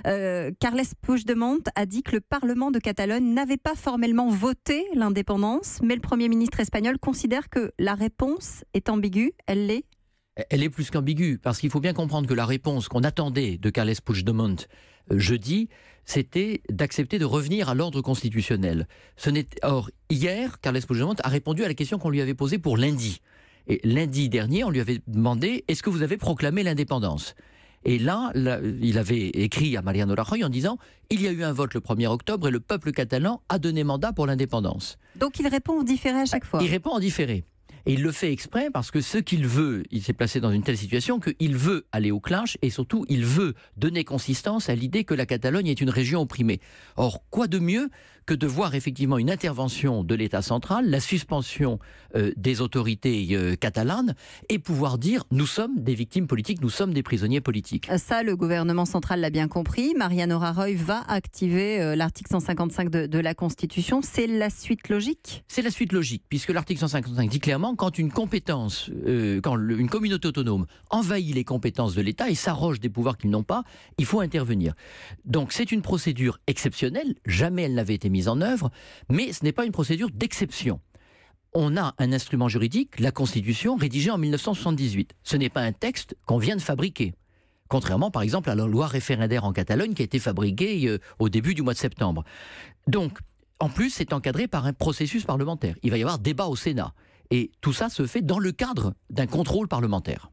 Carles Puigdemont a dit que le Parlement de Catalogne n'avait pas formellement voté l'indépendance, mais le Premier ministre espagnol considère que la réponse est ambiguë. Elle l'est? Elle est plus qu'ambiguë, parce qu'il faut bien comprendre que la réponse qu'on attendait de Carles Puigdemont jeudi, c'était d'accepter de revenir à l'ordre constitutionnel. Or, hier, Carles Puigdemont a répondu à la question qu'on lui avait posée pour lundi. Et lundi dernier, on lui avait demandé « Est-ce que vous avez proclamé l'indépendance ?» Et là, il avait écrit à Mariano Rajoy en disant « Il y a eu un vote le 1er octobre et le peuple catalan a donné mandat pour l'indépendance. » Donc il répond en différé à chaque fois. Il répond en différé. Et il le fait exprès parce que ce qu'il veut, il s'est placé dans une telle situation qu'il veut aller au clash et surtout il veut donner consistance à l'idée que la Catalogne est une région opprimée. Or, quoi de mieux que de voir effectivement une intervention de l'État central, la suspension des autorités catalanes et pouvoir dire nous sommes des victimes politiques, nous sommes des prisonniers politiques. Ça, le gouvernement central l'a bien compris. Mariano Rajoy va activer l'article 155 de la Constitution. C'est la suite logique? C'est la suite logique, puisque l'article 155 dit clairement quand une compétence, une communauté autonome envahit les compétences de l'État et s'arroge des pouvoirs qu'ils n'ont pas, il faut intervenir. Donc c'est une procédure exceptionnelle, jamais elle n'avait été mise en œuvre, mais ce n'est pas une procédure d'exception. On a un instrument juridique, la Constitution, rédigée en 1978. Ce n'est pas un texte qu'on vient de fabriquer. Contrairement, par exemple, à la loi référendaire en Catalogne qui a été fabriquée au début du mois de septembre. Donc, en plus, c'est encadré par un processus parlementaire. Il va y avoir débat au Sénat. Et tout ça se fait dans le cadre d'un contrôle parlementaire.